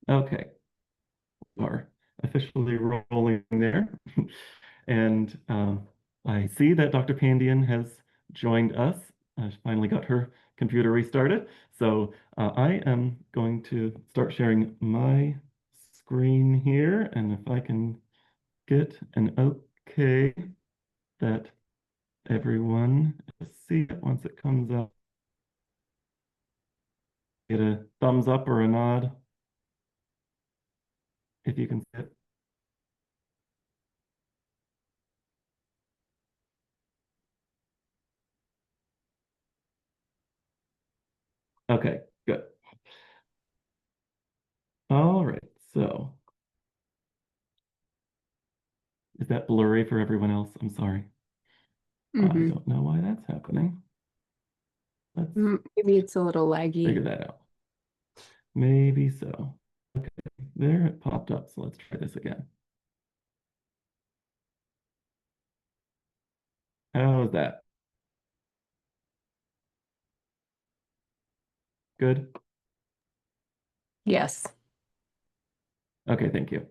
Okay, we're officially rolling there. And I see that Dr. Pandian has joined us. She finally got her computer restarted. So I am going to start sharing my screen here. And if I can get an okay that everyone see it once it comes up, get a thumbs up or a nod if you can see it. Okay, good. All right, so is that blurry for everyone else? I'm sorry. I Hmm. don't know why that's happening. Let's Maybe it's a little figure laggy. that out. Maybe so. Okay, there it popped up. So let's try this again. How's that? Good? Yes. Okay, thank you.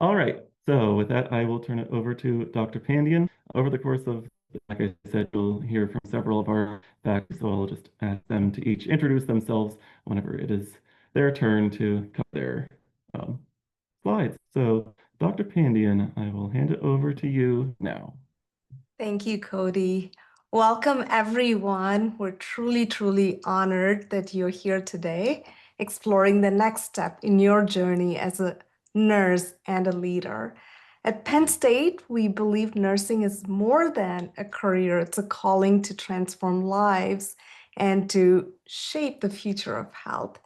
All right. So with that, I will turn it over to Dr. Pandian. Over the course of, like I said, you'll hear from several of our faculty, so I'll just ask them to each introduce themselves whenever it is their turn to cover their slides. So Dr. Pandian, I will hand it over to you now. Thank you, Cody. Welcome, everyone. We're truly, truly honored that you're here today, exploring the next step in your journey as a nurse and a leader. At Penn State, we believe nursing is more than a career, it's a calling to transform lives and to shape the future of health.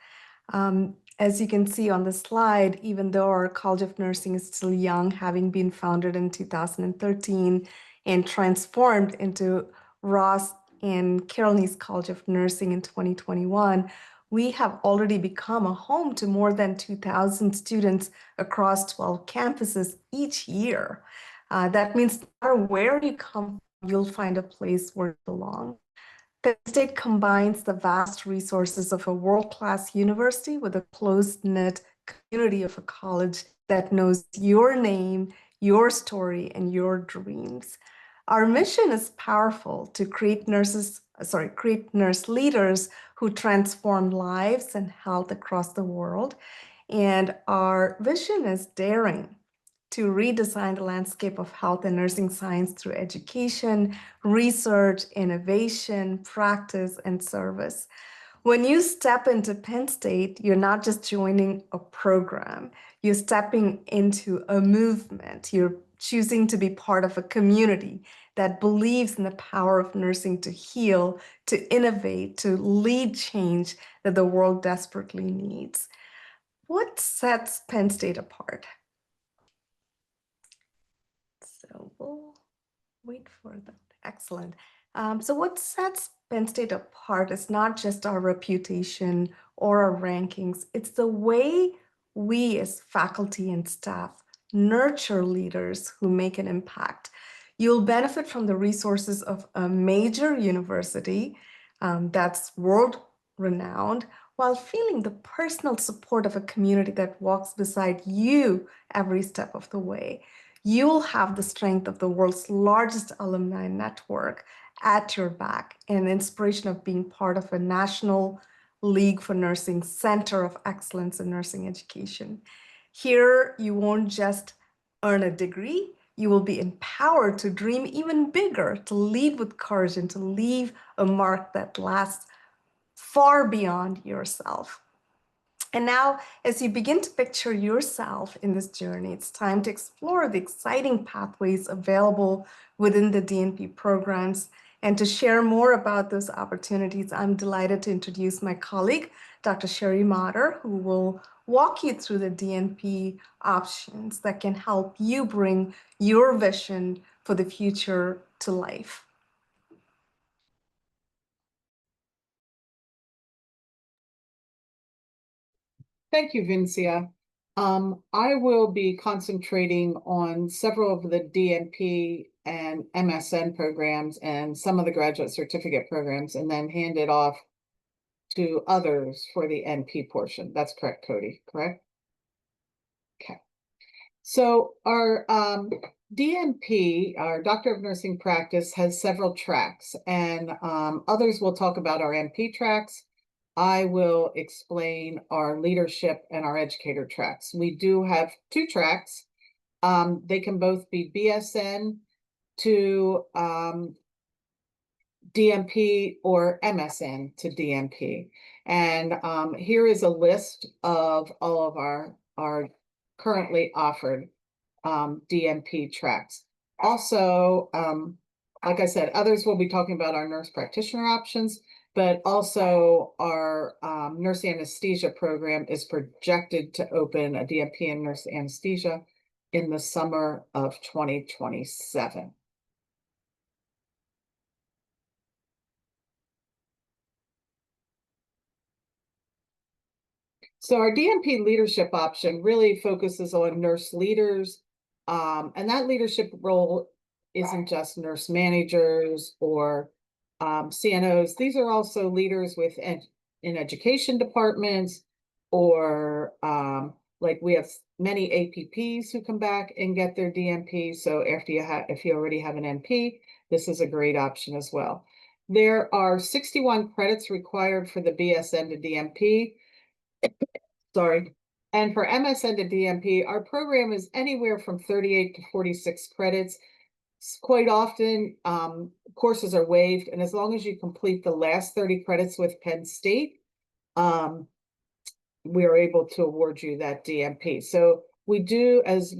As you can see on the slide, even though our College of Nursing is still young, having been founded in 2013, and transformed into Ross and Carolyn's College of Nursing in 2021, we have already become a home to more than 2,000 students across 12 campuses each year. That means no matter where you come from, you'll find a place where you belong. Penn State combines the vast resources of a world-class university with a close-knit community of a college that knows your name, your story, and your dreams. Our mission is powerful to create nurse leaders who transform lives and health across the world. And our vision is daring to redesign the landscape of health and nursing science through education, research, innovation, practice, and service. When you step into Penn State, you're not just joining a program, you're stepping into a movement. You're choosing to be part of a community that believes in the power of nursing to heal, to innovate, to lead change that the world desperately needs. What sets Penn State apart? So we'll wait for that. Excellent. So what sets Penn State apart is not just our reputation or our rankings, it's the way we as faculty and staff nurture leaders who make an impact. You'll benefit from the resources of a major university that's world renowned while feeling the personal support of a community that walks beside you every step of the way. You'll have the strength of the world's largest alumni network at your back and the inspiration of being part of a National League for Nursing Center of Excellence in Nursing Education. Here, you won't just earn a degree, you will be empowered to dream even bigger, to lead with courage, and to leave a mark that lasts far beyond yourself. And now, as you begin to picture yourself in this journey, it's time to explore the exciting pathways available within the DNP programs. And to share more about those opportunities, I'm delighted to introduce my colleague, Dr. Sherry Motter, who will walk you through the DNP options that can help you bring your vision for the future to life. Thank you, Vincia. I will be concentrating on several of the DNP and MSN programs and some of the graduate certificate programs, and then hand it off to others for the NP portion. That's correct, Cody, correct? Okay. So our DNP, our Doctor of Nursing Practice, has several tracks, and others will talk about our NP tracks. I will explain our leadership and our educator tracks. We do have 2 tracks. They can both be BSN to DNP or MSN to DNP. And here is a list of all of our currently offered DNP tracks. Also, like I said, others will be talking about our nurse practitioner options, but also our nurse anesthesia program is projected to open a DNP and nurse anesthesia in the summer of 2027. So our DNP leadership option really focuses on nurse leaders, and that leadership role isn't just nurse managers or CNOs. These are also leaders in education departments, or like we have many APPs who come back and get their DNP. So if you already have an NP, this is a great option as well. There are 61 credits required for the BSN to DNP. Sorry. And for MSN to DNP, our program is anywhere from 38 to 46 credits. Quite often, courses are waived, and as long as you complete the last 30 credits with Penn State, we are able to award you that DNP. So we do, as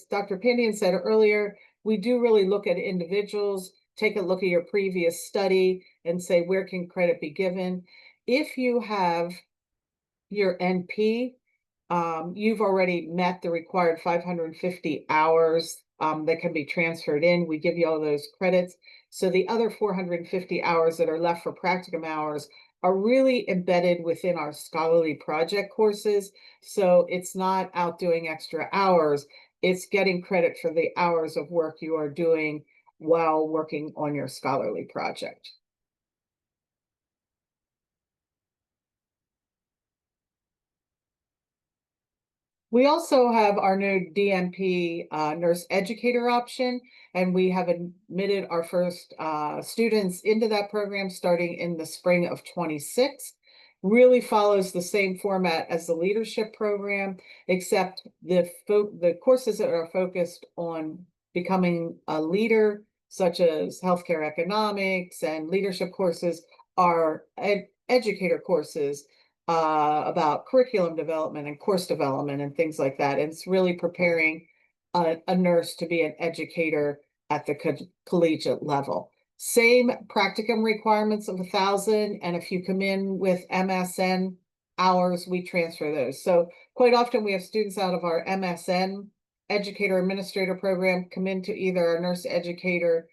Dr. Pandian said earlier, we do really look at individuals, take a look at your previous study, and say, where can credit be given? If you have your NP, you've already met the required 550 hours that can be transferred in. We give you all those credits. So the other 450 hours that are left for practicum hours are really embedded within our scholarly project courses. So it's not out doing extra hours. It's getting credit for the hours of work you are doing while working on your scholarly project. We also have our new DNP nurse educator option, and we have admitted our first students into that program starting in the spring of 26. Really follows the same format as the leadership program, except the courses that are focused on becoming a leader, such as healthcare economics and leadership courses, are educator courses about curriculum development and course development and things like that. And it's really preparing a nurse to be an educator at the collegiate level. Same practicum requirements of 1,000, and if you come in with MSN hours, we transfer those. So quite often we have students out of our MSN educator administrator program come into either our nurse educator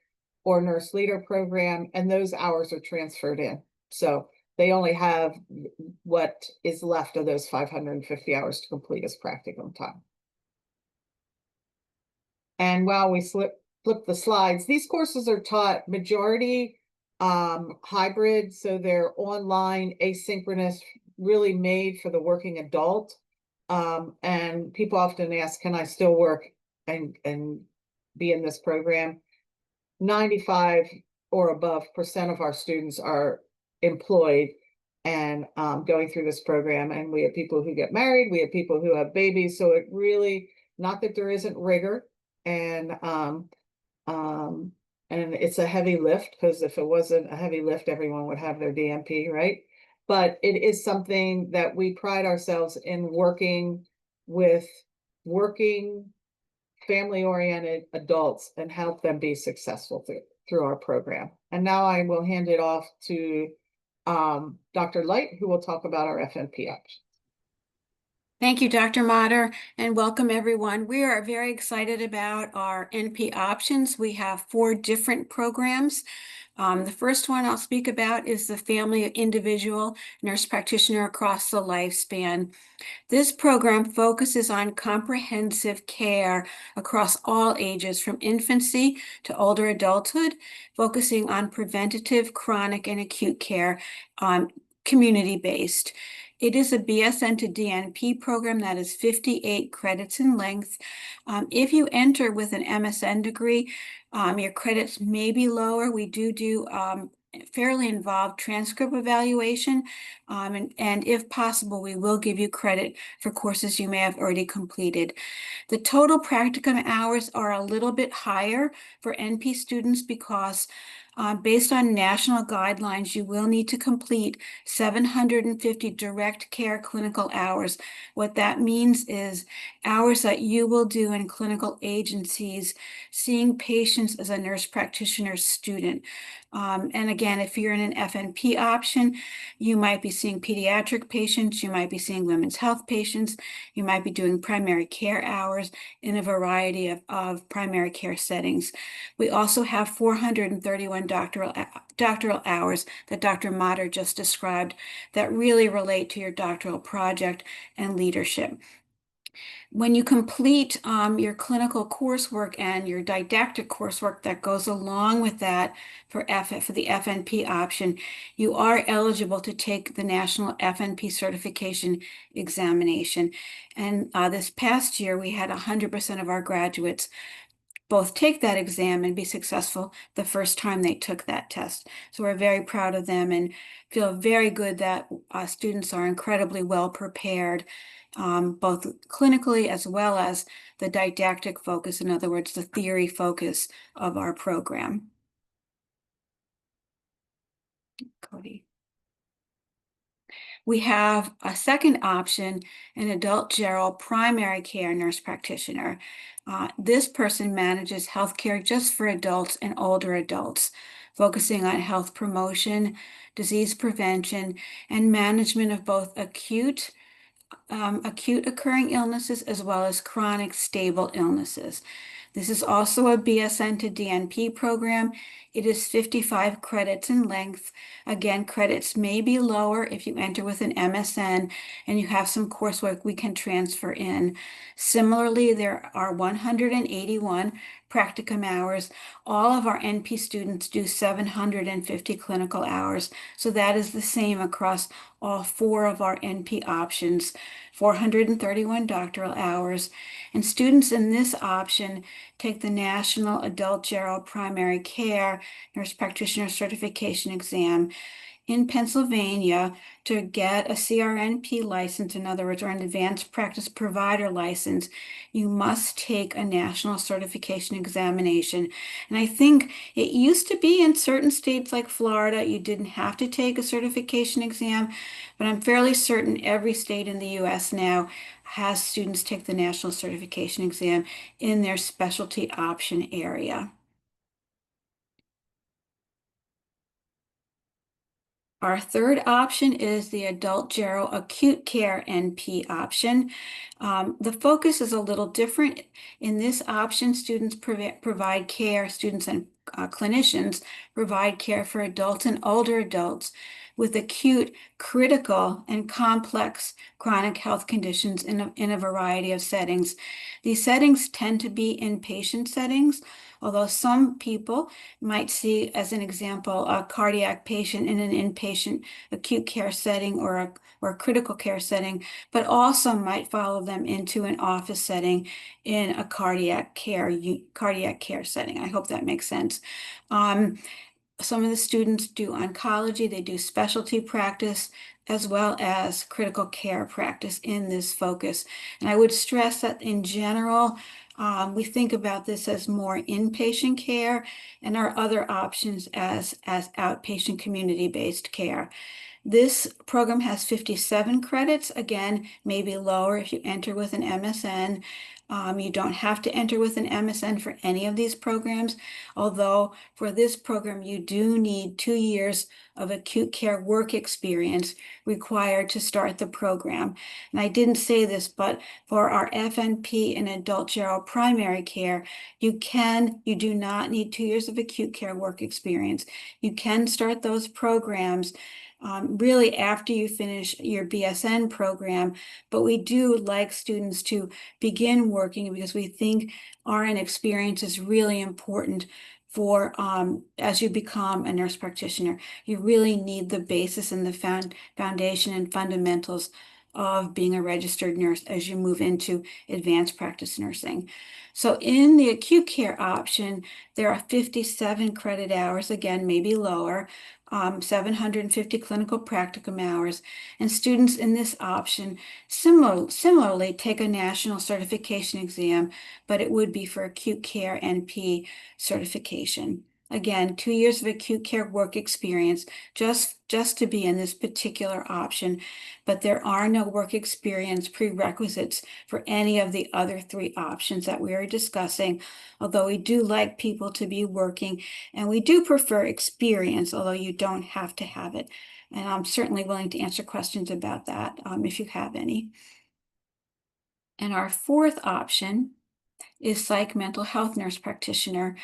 or nurse leader program, and those hours are transferred in. So they only have what is left of those 550 hours to complete as practicum time. And while we flip the slides, these courses are taught majority hybrid, so they're online, asynchronous, really made for the working adult. And people often ask, can I still work and be in this program? 95 or above % of our students are employed and going through this program. And we have people who get married, we have people who have babies. So it really, not that there isn't rigor, and it's a heavy lift, because if it wasn't a heavy lift, everyone would have their DNP, right? But it is something that we pride ourselves in working with family-oriented adults and help them be successful through our program. And now I will hand it off to Dr. Light, who will talk about our FNP options. Thank you, Dr. Motter, and welcome everyone. We are very excited about our NP options. We have 4 different programs. The first one I'll speak about is the Family Individual Nurse Practitioner Across the Lifespan. This program focuses on comprehensive care across all ages, from infancy to older adulthood, focusing on preventative, chronic, and acute care community-based. It is a BSN to DNP program that is 58 credits in length. If you enter with an MSN degree, your credits may be lower. We do fairly involved transcript evaluation, and if possible, we will give you credit for courses you may have already completed. The total practicum hours are a little bit higher for NP students because based on national guidelines, you will need to complete 750 direct care clinical hours. What that means is hours that you will do in clinical agencies, seeing patients as a nurse practitioner student. And again, if you're in an FNP option, you might be seeing pediatric patients, you might be seeing women's health patients, you might be doing primary care hours in a variety of primary care settings. We also have 431 doctoral hours that Dr. Motter just described that really relate to your doctoral project and leadership. When you complete your clinical coursework and your didactic coursework that goes along with that for the FNP option, you are eligible to take the National FNP Certification Examination. And this past year, we had 100% of our graduates both take that exam and be successful the first time they took that test. So we're very proud of them and feel very good that students are incredibly well prepared, both clinically as well as the didactic focus, in other words, the theory focus of our program. Cody. We have a second option, an adult general primary care nurse practitioner. This person manages healthcare just for adults and older adults, focusing on health promotion, disease prevention, and management of both acute occurring illnesses as well as chronic stable illnesses. This is also a BSN to DNP program. It is 55 credits in length. Again, credits may be lower if you enter with an MSN and you have some coursework we can transfer in. Similarly, there are 181 practicum hours. All of our NP students do 750 clinical hours. So that is the same across all 4 of our NP options, 431 doctoral hours. And students in this option take the National Adult General Primary Care Nurse Practitioner Certification Exam in Pennsylvania. To get a CRNP license, in other words, or an advanced practice provider license, you must take a national certification examination. And I think it used to be in certain states like Florida, you didn't have to take a certification exam, but I'm fairly certain every state in the US now has students take the national certification exam in their specialty option area. Our third option is the Adult Gero Acute Care NP option. The focus is a little different. In this option, students provide care, students and clinicians provide care for adults and older adults with acute, critical, and complex chronic health conditions in a variety of settings. These settings tend to be inpatient settings, although some people might see, as an example, a cardiac patient in an inpatient acute care setting or a critical care setting, but also might follow them into an office setting in a cardiac care setting. I hope that makes sense. Some of the students do oncology, they do specialty practice, as well as critical care practice in this focus. And I would stress that in general, we think about this as more inpatient care and our other options as outpatient community-based care. This program has 57 credits, again, maybe lower if you enter with an MSN. You don't have to enter with an MSN for any of these programs, although for this program, you do need 2 years of acute care work experience required to start the program. And I didn't say this, but for our FNP and adult general primary care, you do not need 2 years of acute care work experience. You can start those programs really after you finish your BSN program, but we do like students to begin working because we think RN experience is really important for as you become a nurse practitioner. You really need the basis and the foundation and fundamentals of being a registered nurse as you move into advanced practice nursing. So in the acute care option, there are 57 credit hours, again, maybe lower, 750 clinical practicum hours, and students in this option similarly take a national certification exam, but it would be for acute care NP certification. Again, 2 years of acute care work experience just to be in this particular option, but there are no work experience prerequisites for any of the other 3 options that we are discussing, although we do like people to be working, and we do prefer experience, although you don't have to have it. And I'm certainly willing to answer questions about that if you have any. And our 4th option is psych mental health nurse practitioner.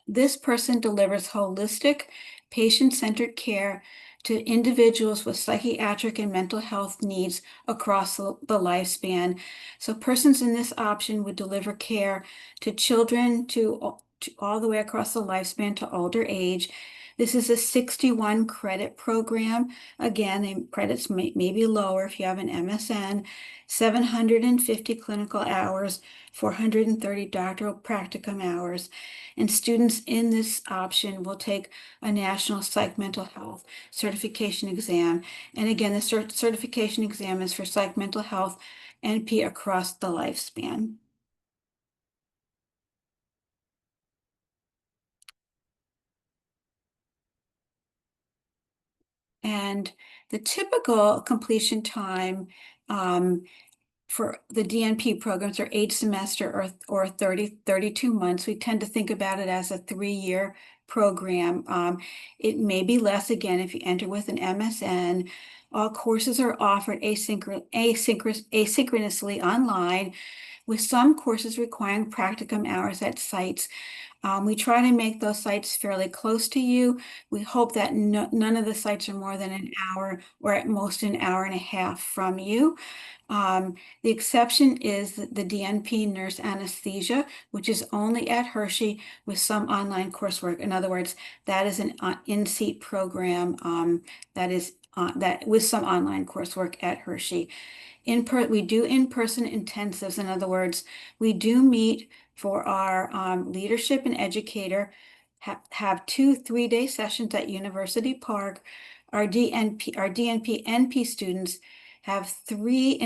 This person delivers holistic, patient-centered care to individuals with psychiatric and mental health needs across the lifespan. So persons in this option would deliver care to children to all the way across the lifespan to older age. This is a 61 credit program. Again, the credits may be lower if you have an MSN, 750 clinical hours, 430 doctoral practicum hours, and students in this option will take a national psych mental health certification exam. And again, the certification exam is for psych mental health NP across the lifespan. And the typical completion time for the DNP programs are 8 semesters or 32 months. We tend to think about it as a 3-year program. It may be less again if you enter with an MSN. All courses are offered asynchronously online, with some courses requiring practicum hours at sites. We try to make those sites fairly close to you. We hope that none of the sites are more than an hour or at most an hour and a half from you. The exception is the DNP nurse anesthesia, which is only at Hershey with some online coursework. In other words, that is an in-seat program that with some online coursework at Hershey. We do in-person intensives. In other words, we do meet for our leadership and educator, have 2 3-day sessions at University Park. Our DNP NP students have 3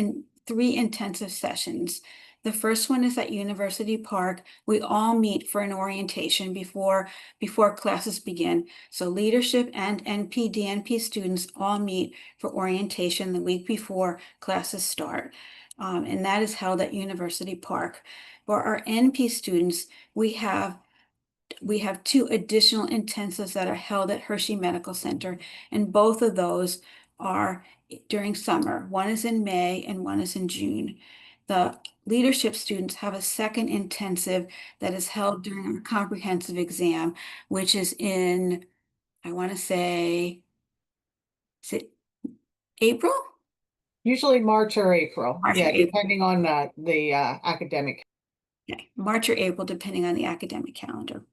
intensive sessions. The first one is at University Park. We all meet for an orientation before classes begin. So leadership and NP, DNP students all meet for orientation the week before classes start. And that is held at University Park. For our NP students, we have 2 additional intensives that are held at Hershey Medical Center, and both of those are during summer. One is in May and one is in June. The leadership students have a second intensive that is held during our comprehensive exam, which is in, I want to say, is it April? Usually March or April. March or Yeah, April. depending on the academic. Okay, March or April, depending on the academic calendar.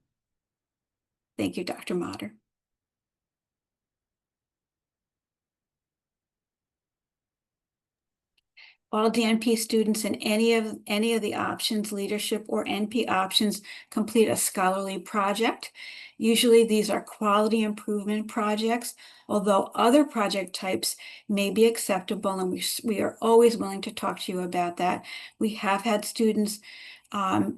Thank you, Dr. Motter. All DNP students in any of the options, leadership or NP options, complete a scholarly project. Usually these are quality improvement projects, although other project types may be acceptable, and we are always willing to talk to you about that. We have had students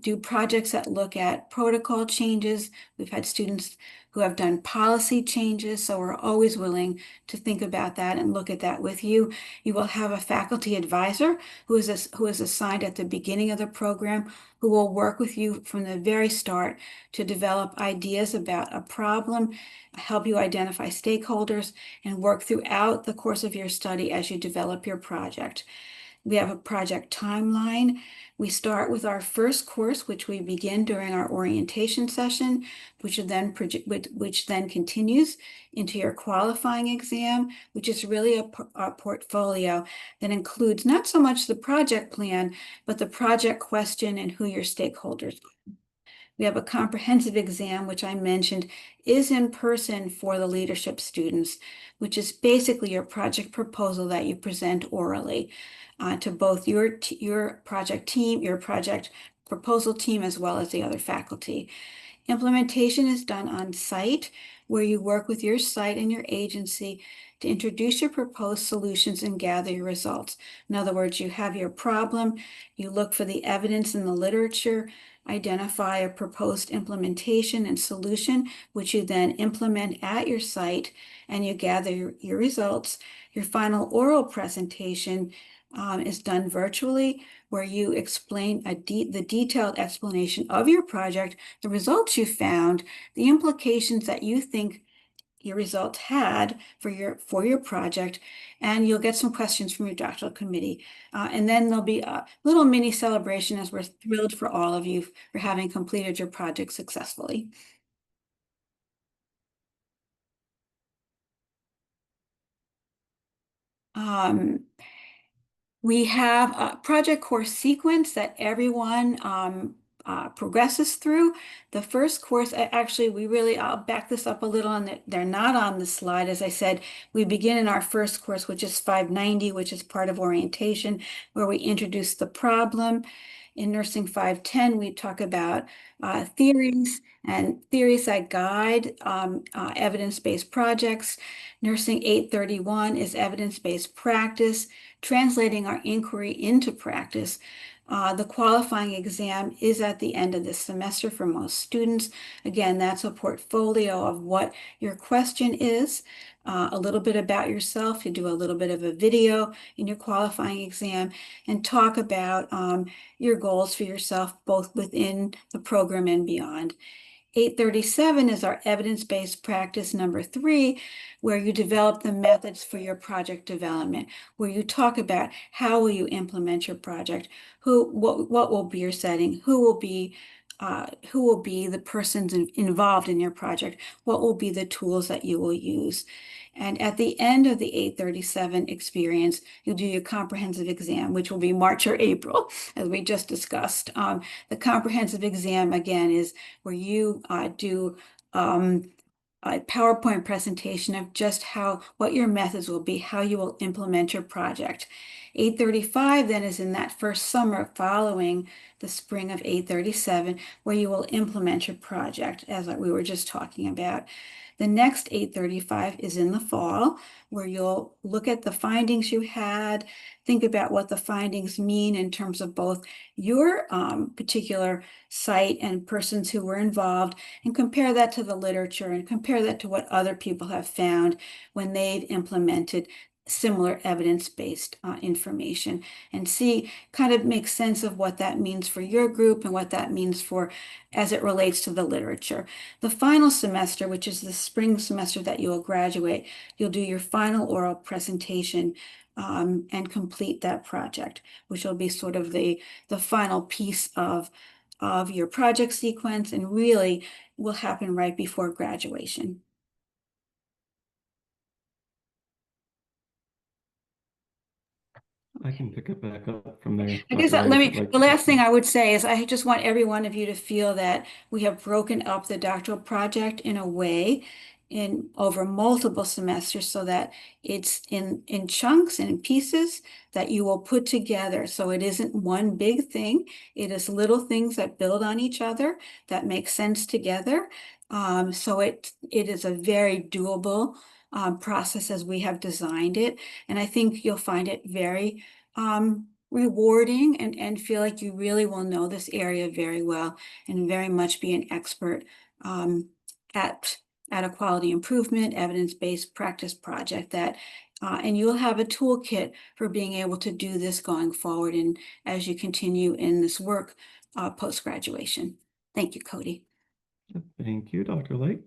do projects that look at protocol changes. We've had students who have done policy changes, so we're always willing to think about that and look at that with you. You will have a faculty advisor who is assigned at the beginning of the program, who will work with you from the very start to develop ideas about a problem, help you identify stakeholders, and work throughout the course of your study as you develop your project. We have a project timeline. We start with our first course, which we begin during our orientation session, which then continues into your qualifying exam, which is really a portfolio that includes not so much the project plan, but the project question and who your stakeholders are. We have a comprehensive exam, which I mentioned is in person for the leadership students, which is basically your project proposal that you present orally to both your project team, your project proposal team, as well as the other faculty. Implementation is done on site, where you work with your site and your agency to introduce your proposed solutions and gather your results. In other words, you have your problem, you look for the evidence in the literature, identify a proposed implementation and solution, which you then implement at your site, and you gather your results. Your final oral presentation is done virtually, where you explain the detailed explanation of your project, the results you found, the implications that you think your results had for your project, and you'll get some questions from your doctoral committee. And then there'll be a little mini celebration, as we're thrilled for all of you for having completed your project successfully. We have a project course sequence that everyone progresses through. The first course, I'll back this up a little, and they're not on the slide. As I said, we begin in our first course, which is 590, which is part of orientation, where we introduce the problem. In Nursing 510, we talk about theories and theories that guide evidence-based projects. Nursing 831 is evidence-based practice, translating our inquiry into practice. The qualifying exam is at the end of this semester for most students. Again, that's a portfolio of what your question is, a little bit about yourself. You do a little bit of a video in your qualifying exam and talk about your goals for yourself, both within the program and beyond. 837 is our evidence-based practice number 3, where you develop the methods for your project development, where you talk about how will you implement your project, what will be your setting, who will be the persons involved in your project, what will be the tools that you will use. And at the end of the 837 experience, you'll do your comprehensive exam, which will be March or April, as we just discussed. The comprehensive exam, again, is where you do a PowerPoint presentation of just what your methods will be, how you will implement your project. 835 then is in that first summer following the spring of 837, where you will implement your project, as we were just talking about. The next 835 is in the fall, where you'll look at the findings you had, think about what the findings mean in terms of both your particular site and persons who were involved, and compare that to the literature and compare that to what other people have found when they've implemented similar evidence-based information, and kind of make sense of what that means for your group and what that means as it relates to the literature. The final semester, which is the spring semester that you will graduate, you'll do your final oral presentation and complete that project, which will be sort of the final piece of your project sequence, and really will happen right before graduation. I can pick it back up from there. I guess Dr. Wright, if you'd like the to last thing continue. I would say is I just want every one of you to feel that we have broken up the doctoral project in a way over multiple semesters, so that it's in chunks and in pieces that you will put together. So it isn't one big thing. It is little things that build on each other, that make sense together. So it is a very doable process as we have designed it. And I think you'll find it very rewarding, and feel like you really will know this area very well and very much be an expert at a quality improvement, evidence-based practice project and you'll have a toolkit for being able to do this going forward and as you continue in this work post-graduation. Thank you, Cody. Thank you, Dr. Light.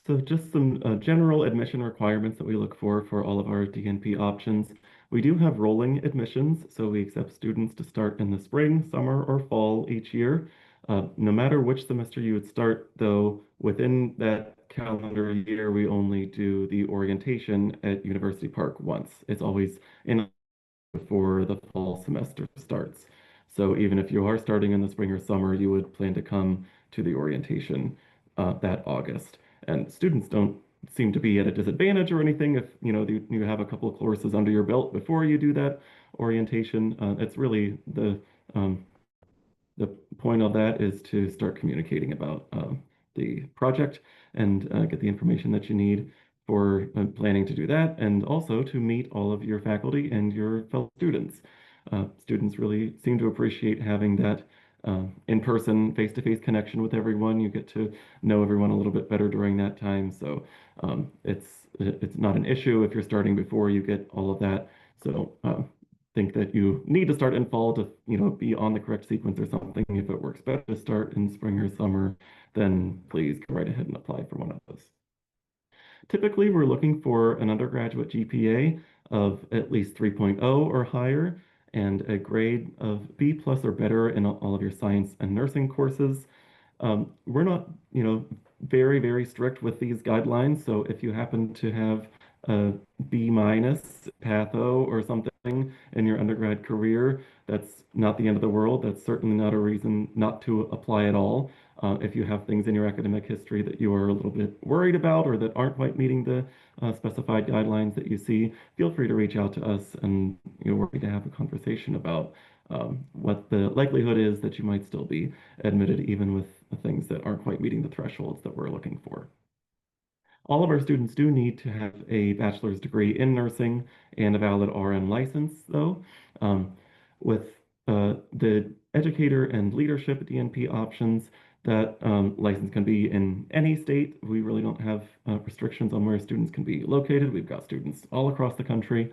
So just some general admission requirements that we look for all of our DNP options. We do have rolling admissions, so we accept students to start in the spring, summer, or fall each year. No matter which semester you would start, though, within that calendar year, we only do the orientation at University Park once. It's always in before the fall semester starts. So even if you are starting in the spring or summer, you would plan to come to the orientation that August. And students don't seem to be at a disadvantage or anything if you have a couple of courses under your belt before you do that orientation. It's really um, the point of that is to start communicating about the project and get the information that you need for planning to do that, and also to meet all of your faculty and your fellow students. Students really seem to appreciate having that in-person, face-to-face connection with everyone. You get to know everyone a little bit better during that time, so it's not an issue if you're starting before you get all of that. So think that you need to start in fall to be on the correct sequence or something. If it works better to start in spring or summer, then please go right ahead and apply for one of those. Typically, we're looking for an undergraduate GPA of at least 3.0 or higher and a grade of B plus or better in all of your science and nursing courses. We're not, very, very strict with these guidelines. So if you happen to have a B minus patho or something in your undergrad career, that's not the end of the world. That's certainly not a reason not to apply at all. If you have things in your academic history that you are a little bit worried about or that aren't quite meeting the specified guidelines that you see, feel free to reach out to us, and we're happy to have a conversation about what the likelihood is that you might still be admitted even with the things that aren't quite meeting the thresholds that we're looking for. All of our students do need to have a bachelor's degree in nursing and a valid RN license, though. With the educator and leadership DNP options, that license can be in any state. We really don't have restrictions on where students can be located. We've got students all across the country.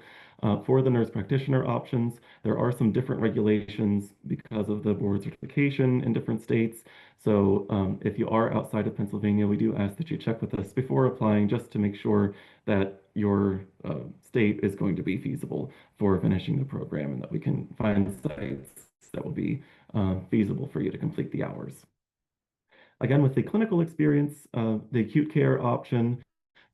For the nurse practitioner options, there are some different regulations because of the board certification in different states. So if you are outside of Pennsylvania, we do ask that you check with us before applying, just to make sure that your state is going to be feasible for finishing the program and that we can find sites that will be feasible for you to complete the hours. Again, with the clinical experience, the acute care option,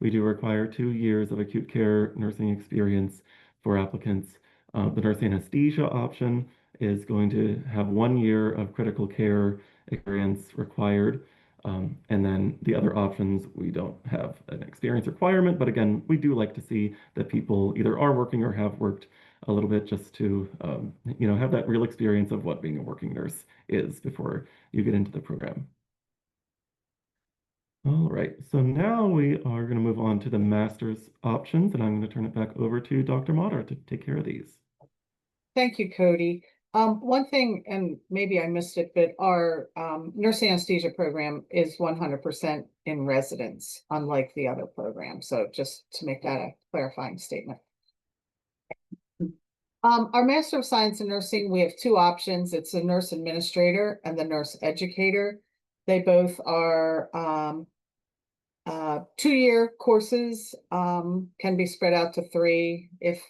we do require 2 years of acute care nursing experience for applicants. The nurse anesthesia option is going to have 1 year of critical care experience required. And then the other options, we don't have an experience requirement, but again, we do like to see that people either are working or have worked a little bit, just to have that real experience of what being a working nurse is before you get into the program. All right, so now we are going to move on to the master's options, and I'm going to turn it back over to Dr. Motter to take care of these. Thank you, Cody. One thing, and maybe I missed it, but our nurse anesthesia program is 100% in residence, unlike the other program. So just to make that a clarifying statement. Our Master of Science in Nursing, we have 2 options. It's the nurse administrator and the nurse educator. They both are 2-year courses, can be spread out to 3 if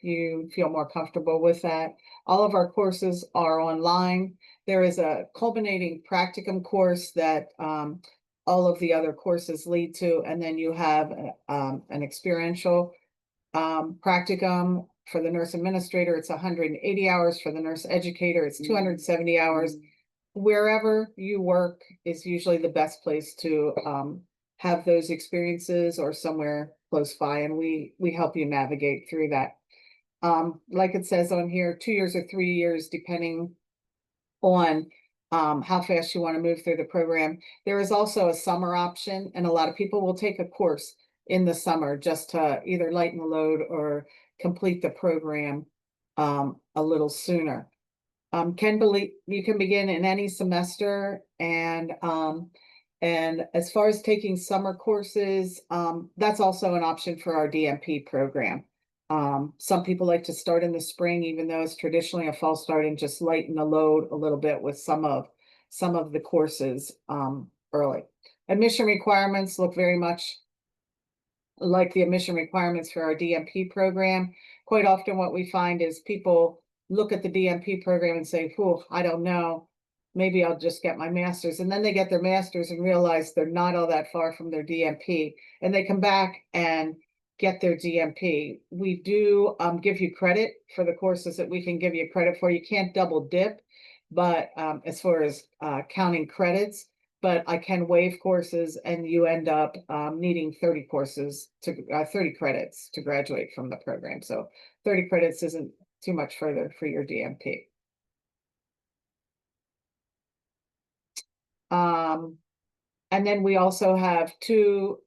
you feel more comfortable with that. All of our courses are online. There is a culminating practicum course that all of the other courses lead to, and then you have an experiential practicum. For the nurse administrator, it's 180 hours. For the nurse educator, it's 270 hours. Wherever you work is usually the best place to have those experiences, or somewhere close by, and we help you navigate through that. Like it says on here, 2 years or 3 years, depending on how fast you want to move through the program. There is also a summer option, and a lot of people will take a course in the summer just to either lighten the load or complete the program a little sooner. You can begin in any semester, and as far as taking summer courses, that's also an option for our DNP program. Some people like to start in the spring, even though it's traditionally a fall start, and just lighten the load a little bit with some of the courses early. Admission requirements look very much like the admission requirements for our DNP program. Quite often what we find is people look at the DNP program and say, "Whew, I don't know, maybe I'll just get my master's." And then they get their master's and realize they're not all that far from their DNP. And they come back and get their DNP. We do give you credit for the courses that we can give you credit for. You can't double dip, but as far as counting credits, but I can waive courses and you end up needing 30 courses to 30 credits to graduate from the program. So 30 credits isn't too much further for your DNP. And then we also have 2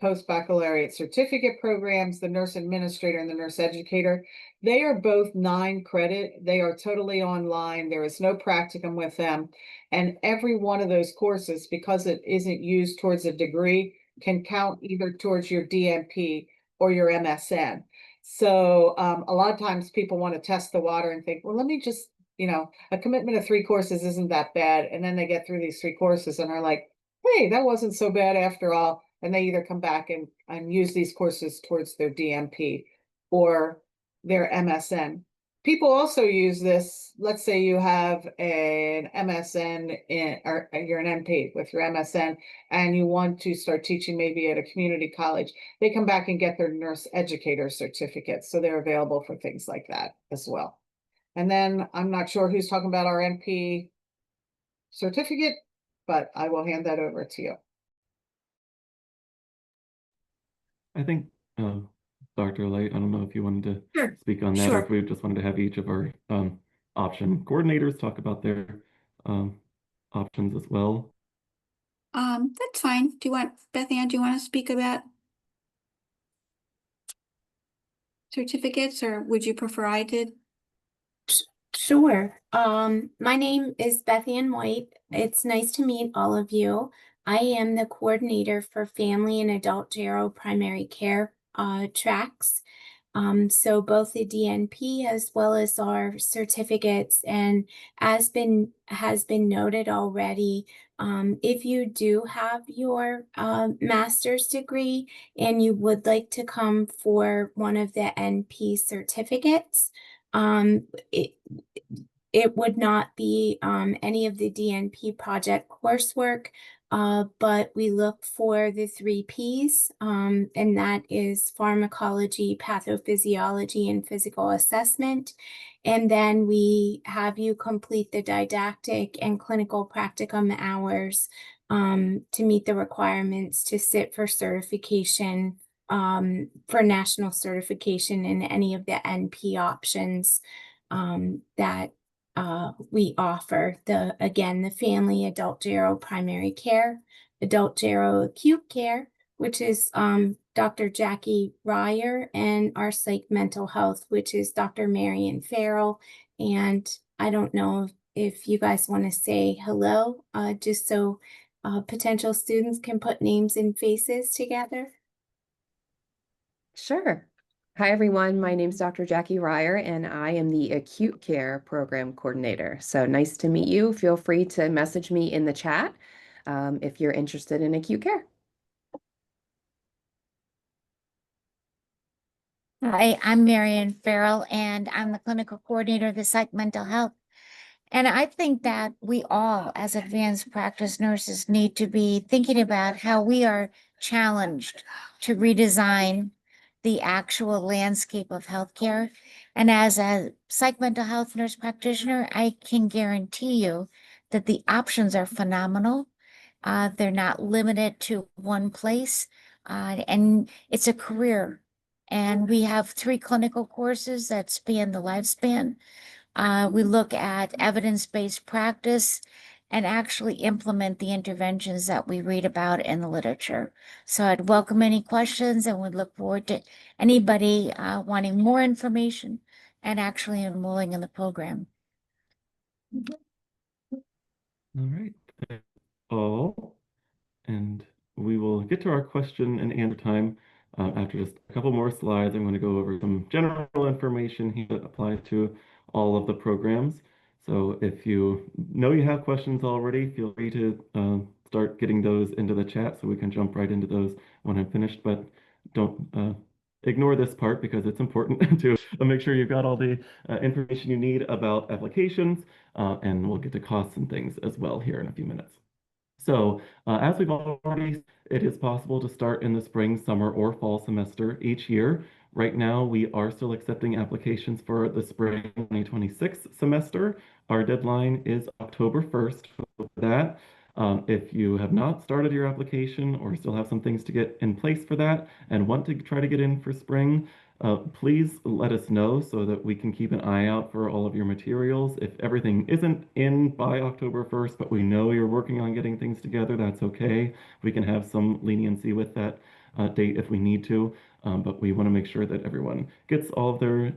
post-baccalaureate certificate programs, the nurse administrator and the nurse educator. They are both 9 credit. They are totally online. There is no practicum with them. And every one of those courses, because it isn't used towards a degree, can count either towards your DNP or your MSN. So a lot of times people want to test the water and think, well, let me just, a commitment of 3 courses isn't that bad. And then they get through these 3 courses and are like, hey, that wasn't so bad after all. And they either come back and use these courses towards their DNP or their MSN. People also use this, let's say you have an MSN or you're an NP with your MSN and you want to start teaching maybe at a community college. They come back and get their nurse educator certificates. So they're available for things like that as well. And then I'm not sure who's talking about our NP certificate, but I will hand that over to you. I think Dr. Light, I don't know if you wanted to Sure, speak on that, or sure. if we just wanted to have each of our option coordinators talk about their options as well. That's fine. Beth Ann, do you want to speak about certificates, or would you prefer I did? Sure. My name is Beth Ann White. It's nice to meet all of you. I am the coordinator for Family and Adult Gero Primary Care tracks. So both the DNP as well as our certificates, and as has been noted already, if you do have your master's degree and you would like to come for one of the NP certificates, it would not be any of the DNP project coursework, but we look for the 3 Ps, and that is pharmacology, pathophysiology, and physical assessment. And then we have you complete the didactic and clinical practicum hours to meet the requirements to sit for certification, for national certification in any of the NP options that we offer. Again, the Family Adult Gero Primary Care, Adult Gero Acute Care, which is Dr. Jackie Ryer, and our Psych Mental Health, which is Dr. Marion Farrell. And I don't know if you guys want to say hello, just so potential students can put names and faces together. Sure. Hi, everyone. My name is Dr. Jackie Ryer, and I am the Acute Care Program Coordinator. So nice to meet you. Feel free to message me in the chat if you're interested in acute care. Hi, I'm Marion Farrell, and I'm the clinical coordinator of the Psych Mental Health. And I think that we all, as advanced practice nurses, need to be thinking about how we are challenged to redesign the actual landscape of healthcare. And as a psych mental health nurse practitioner, I can guarantee you that the options are phenomenal. They're not limited to one place, and it's a career. And we have 3 clinical courses that span the lifespan. We look at evidence-based practice and actually implement the interventions that we read about in the literature. So I'd welcome any questions and would look forward to anybody wanting more information and actually enrolling in the program. All right. All. And we will get to our question and answer time after just a couple more slides. I'm going to go over some general information here that applies to all of the programs. So if you know you have questions already, feel free to start getting those into the chat so we can jump right into those when I'm finished. But don't ignore this part because it's important to make sure you've got all the information you need about applications, and we'll get to costs and things as well here in a few minutes. So, as we've already, it is possible to start in the spring, summer, or fall semester each year. Right now, we are still accepting applications for the spring 2026 semester. Our deadline is October 1st for that. If you have not started your application or still have some things to get in place for that and want to try to get in for spring, please let us know so that we can keep an eye out for all of your materials. If everything isn't in by October 1st, but we know you're working on getting things together, that's okay. We can have some leniency with that date if we need to. But we want to make sure that everyone gets all of their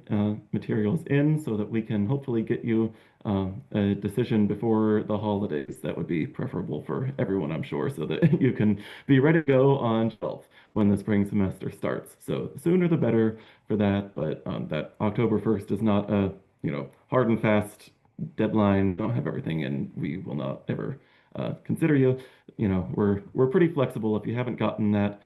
materials in so that we can hopefully get you a decision before the holidays. That would be preferable for everyone, I'm sure, so that you can be ready to go on 12th when the spring semester starts. So the sooner the better for that, but that October 1st is not a, hard and fast deadline. Don't have everything in, we will not ever consider you. We're pretty flexible. If you haven't gotten that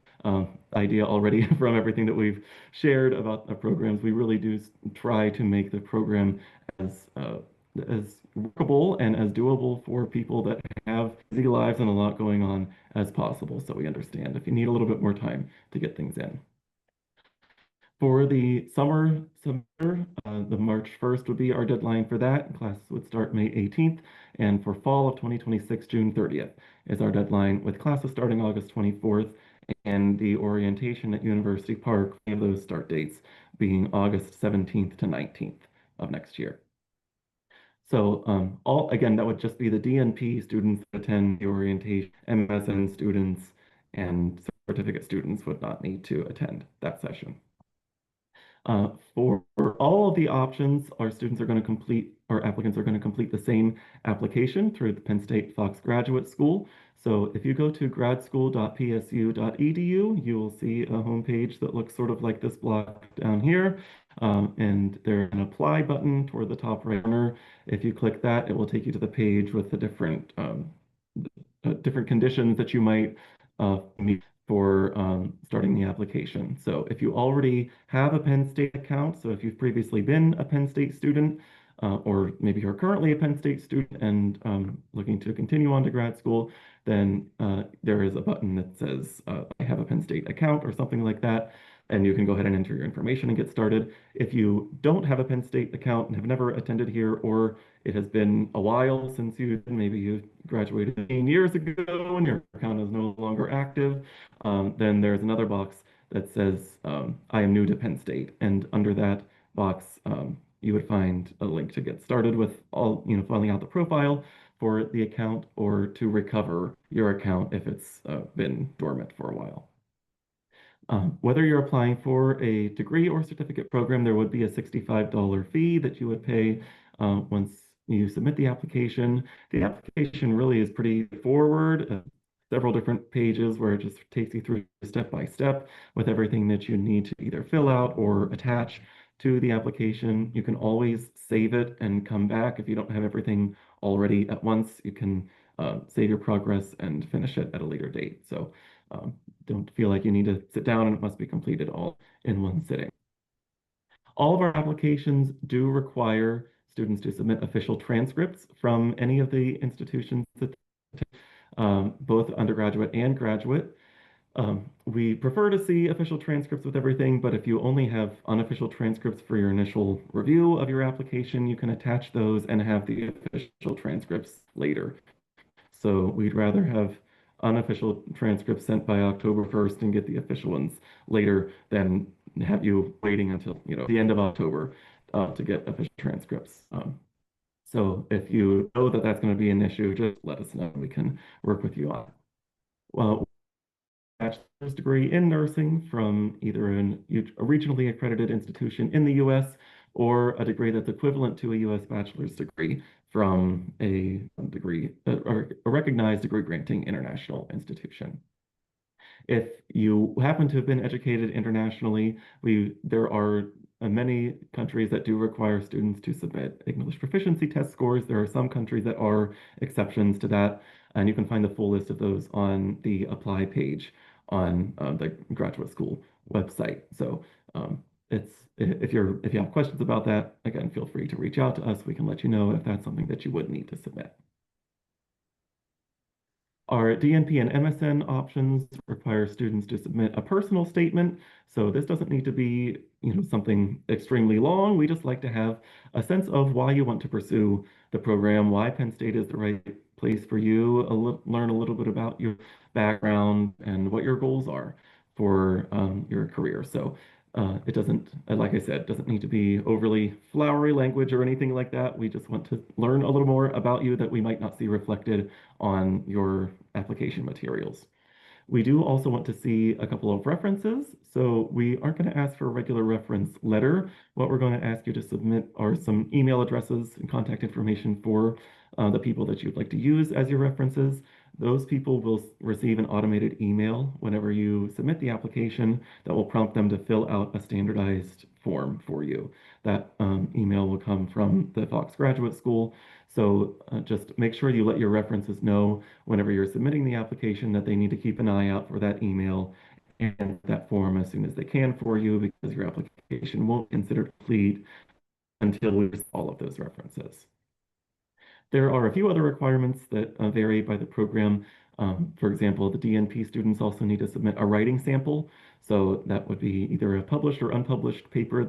idea already from everything that we've shared about the programs, we really do try to make the program as workable and as doable for people that have busy lives and a lot going on as possible. So we understand if you need a little bit more time to get things in. For the summer semester, the March 1st would be our deadline for that. Classes would start May 18th. And for fall of 2026, June 30th is our deadline, with classes starting August 24th and the orientation at University Park, of those start dates being August 17th to 19th of next year. So again, that would just be the DNP students that attend the orientation. MSN students and certificate students would not need to attend that session. For all of the options, our students are going to complete, our applicants are going to complete the same application through the Penn State Fox Graduate School. So if you go to gradschool.psu.edu, you will see a homepage that looks sort of like this block down here. And there's an apply button toward the top right corner. If you click that, it will take you to the page with the different conditions that you might meet for starting the application. So if you already have a Penn State account, so if you've previously been a Penn State student, or maybe you're currently a Penn State student and looking to continue on to grad school, then there is a button that says, I have a Penn State account or something like that, and you can go ahead and enter your information and get started. If you don't have a Penn State account and have never attended here, or it has been a while since maybe you graduated 15 years ago and your account is no longer active, then there's another box that says, I am new to Penn State. And under that box, you would find a link to get started with filling out the profile for the account, or to recover your account if it's been dormant for a while. Whether you're applying for a degree or certificate program, there would be a $65 fee that you would pay once you submit the application. The application really is pretty forward, several different pages where it just takes you through step by step with everything that you need to either fill out or attach to the application. You can always save it and come back. If you don't have everything already at once, you can save your progress and finish it at a later date. So don't feel like you need to sit down and it must be completed all in one sitting. All of our applications do require students to submit official transcripts from any of the institutions that both undergraduate and graduate. We prefer to see official transcripts with everything, but if you only have unofficial transcripts for your initial review of your application, you can attach those and have the official transcripts later. So we'd rather have unofficial transcripts sent by October 1st and get the official ones later than have you waiting until the end of October to get official transcripts. So if you know that that's going to be an issue, just let us know. We can work with you on it. Well, bachelor's degree in nursing from either a regionally accredited institution in the U.S. or a degree that's equivalent to a U.S. bachelor's degree from a recognized degree granting international institution. If you happen to have been educated internationally, there are many countries that do require students to submit English proficiency test scores. There are some countries that are exceptions to that, and you can find the full list of those on the apply page on the graduate school website. So if you have questions about that, again, feel free to reach out to us. We can let you know if that's something that you would need to submit. Our DNP and MSN options require students to submit a personal statement. So this doesn't need to be, something extremely long. We just like to have a sense of why you want to pursue the program, why Penn State is the right place for you, learn a little bit about your background and what your goals are for your career. So it doesn't, like I said, doesn't need to be overly flowery language or anything like that. We just want to learn a little more about you that we might not see reflected on your application materials. We do also want to see a couple of references. So we aren't going to ask for a regular reference letter. What we're going to ask you to submit are some email addresses and contact information for the people that you'd like to use as your references. Those people will receive an automated email whenever you submit the application that will prompt them to fill out a standardized form for you. That email will come from the Fox Graduate School. So just make sure you let your references know whenever you're submitting the application that they need to keep an eye out for that email and that form as soon as they can for you, because your application won't be considered complete until we receive all of those references. There are a few other requirements that vary by the program. For example, the DNP students also need to submit a writing sample. So that would be either a published or unpublished paper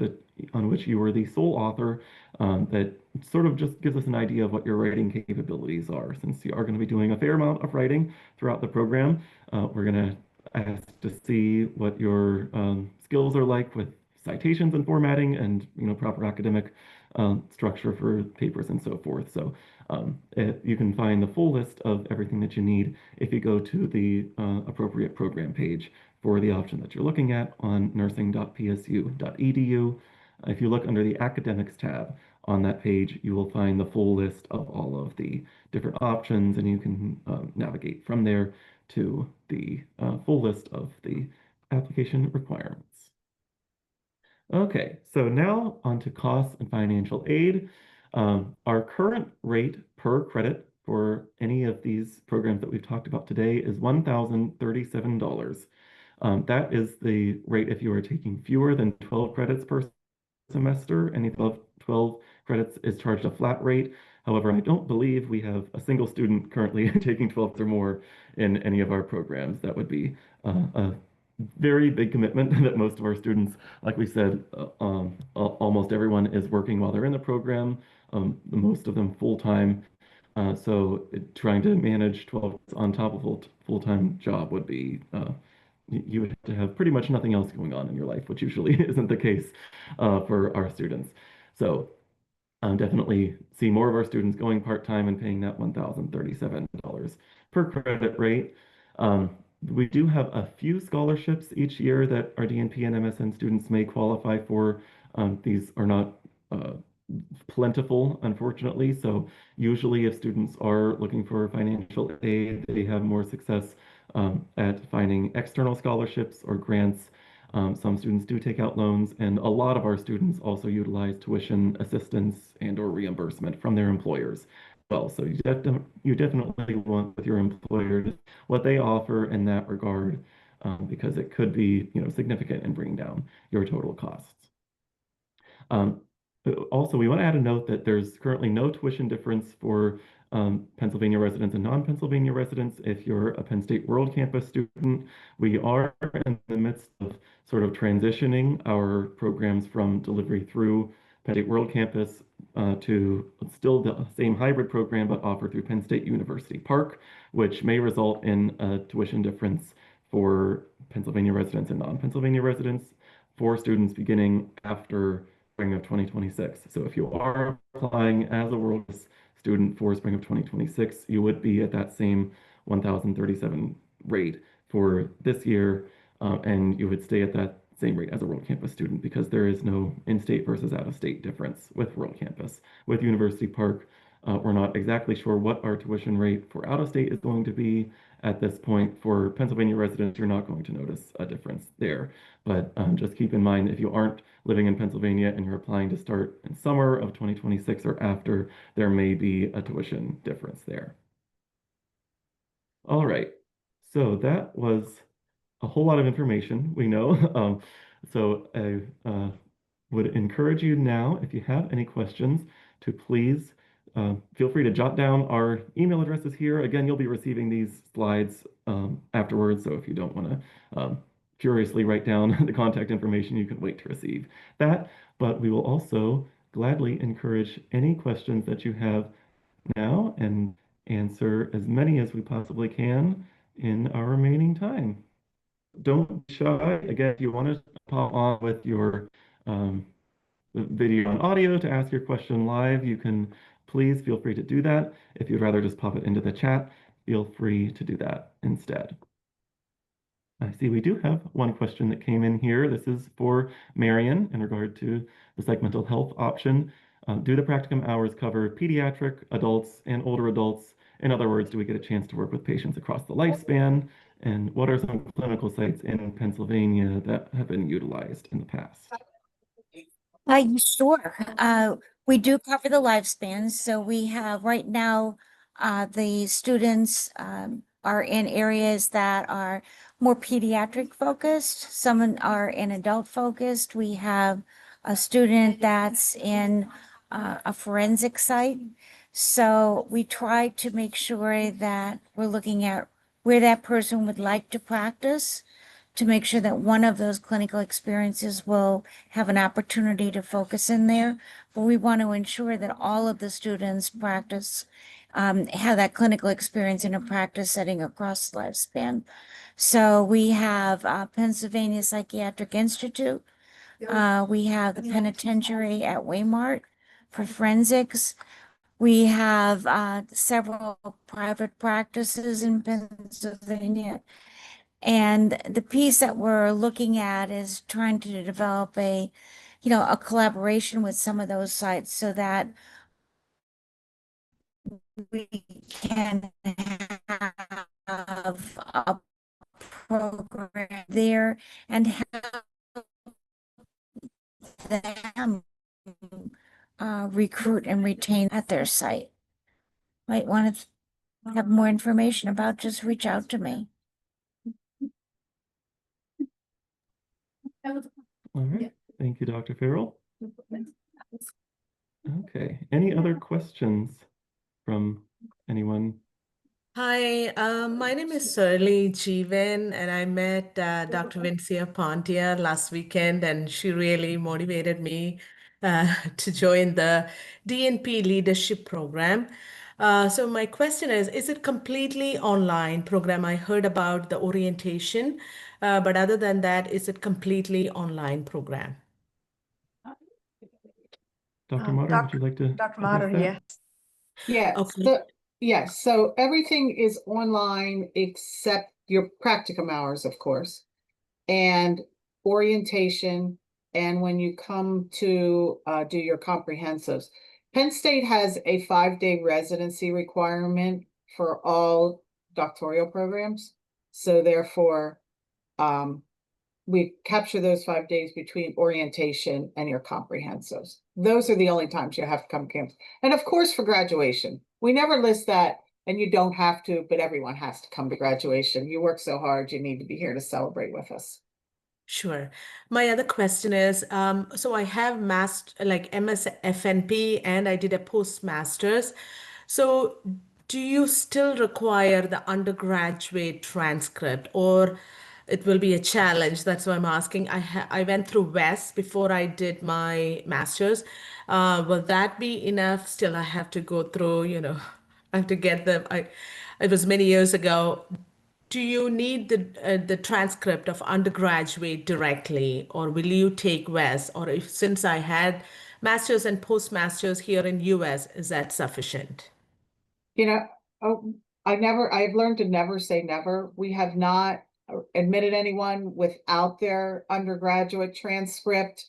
on which you were the sole author, that sort of just gives us an idea of what your writing capabilities are. Since you are going to be doing a fair amount of writing throughout the program, we're going to ask to see what your skills are like with citations and formatting and proper academic structure for papers and so forth. So you can find the full list of everything that you need if you go to the appropriate program page for the option that you're looking at on nursing.psu.edu. If you look under the academics tab on that page, you will find the full list of all of the different options, and you can navigate from there to the full list of the application requirements. Okay, so now on to costs and financial aid. Our current rate per credit for any of these programs that we've talked about today is $1,037. That is the rate if you are taking fewer than 12 credits per semester. Any 12 credits is charged a flat rate. However, I don't believe we have a single student currently taking 12 or more in any of our programs. That would be a very big commitment that most of our students, like we said, almost everyone is working while they're in the program, most of them full-time. So trying to manage 12 on top of a full-time job would be, you would have to have pretty much nothing else going on in your life, which usually isn't the case for our students. So definitely see more of our students going part-time and paying that $1,037 per credit rate. We do have a few scholarships each year that our DNP and MSN students may qualify for. These are not plentiful, unfortunately. So usually if students are looking for financial aid, they have more success at finding external scholarships or grants. Some students do take out loans, and a lot of our students also utilize tuition assistance and or reimbursement from their employers. Well, so you definitely want with your employer what they offer in that regard, because it could be significant in bringing down your total costs. Also, we want to add a note that there's currently no tuition difference for Pennsylvania residents and non-Pennsylvania residents. If you're a Penn State World Campus student, we are in the midst of sort of transitioning our programs from delivery through Penn State World Campus to still the same hybrid program, but offered through Penn State University Park, which may result in a tuition difference for Pennsylvania residents and non-Pennsylvania residents for students beginning after spring of 2026. So if you are applying as a World student for spring of 2026, you would be at that same 1,037 rate for this year, and you would stay at that same rate as a World Campus student because there is no in-state versus out-of-state difference with World Campus. With University Park, we're not exactly sure what our tuition rate for out-of-state is going to be at this point. For Pennsylvania residents, you're not going to notice a difference there. But just keep in mind, if you aren't living in Pennsylvania and you're applying to start in summer of 2026 or after, there may be a tuition difference there. All right, so that was a whole lot of information, we know. So I would encourage you now, if you have any questions, to please feel free to jot down our email addresses here. Again, you'll be receiving these slides afterwards, so if you don't want to furiously write down the contact information, you can wait to receive that. But we will also gladly encourage any questions that you have now and answer as many as we possibly can in our remaining time. Don't be shy. Again, if you want to pop on with your video and audio to ask your question live, you can please feel free to do that. If you'd rather just pop it into the chat, feel free to do that instead. I see we do have one question that came in here. This is for Marion in regard to the segmental health option. Do the practicum hours cover pediatric, adults, and older adults? In other words, do we get a chance to work with patients across the lifespan? And what are some clinical sites in Pennsylvania that have been utilized in the past? Sure. We do cover the lifespans. So we have right now, the students are in areas that are more pediatric focused. Some are in adult focused. We have a student that's in a forensic site. So we try to make sure that we're looking at where that person would like to practice, to make sure that one of those clinical experiences will have an opportunity to focus in there. But we want to ensure that all of the students practice, have that clinical experience in a practice setting across the lifespan. So we have Pennsylvania Psychiatric Institute. We have the penitentiary at Waymart for forensics. We have several private practices in Pennsylvania. And the piece that we're looking at is trying to develop a collaboration with some of those sites so that we can have a program there and have them recruit and retain at their site. Might want to have more information about, just reach out to me. All right. Thank you, Dr. Farrell. Okay. Any other questions from anyone? Hi, my name is Surli Jeevan, and I met Dr. Vincia Pontia last weekend, and she really motivated me to join the DNP Leadership Program. So my question is it completely online program? I heard about the orientation, but other than that, is it completely online program? Dr. Mater, would you like to Dr. address Mater, that? yes. Yes, Okay. yes, so everything is online except your practicum hours, of course, and orientation, and when you come to do your comprehensives. Penn State has a 5-day residency requirement for all doctoral programs. So therefore, we capture those 5 days between orientation and your comprehensives. Those are the only times you have to come to campus. And of course, for graduation, we never list that, and you don't have to, but everyone has to come to graduation. You work so hard, you need to be here to celebrate with us. Sure. My other question is, so I have like MS FNP and I did a postmaster's. So do you still require the undergraduate transcript, or it will be a challenge? That's why I'm asking. I went through WES before I did my master's. Will that be enough? Still, I have to go through, I have to get it was many years ago. Do you need the transcript of undergraduate directly, or will you take WES? Or if since I had masters and postmasters here in US, is that sufficient? I've learned to never say never. We have not admitted anyone without their undergraduate transcript.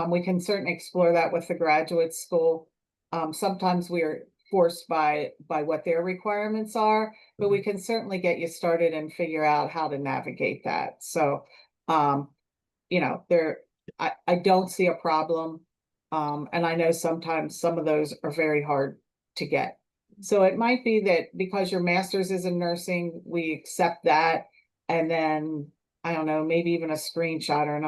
We can certainly explore that with the graduate school. Sometimes we are forced by what their requirements are, but we can certainly get you started and figure out how to navigate that. So, I don't see a problem. And I know sometimes some of those are very hard to get. So it might be that because your master's is in nursing, we accept that. And then, I don't know, maybe even a screenshot or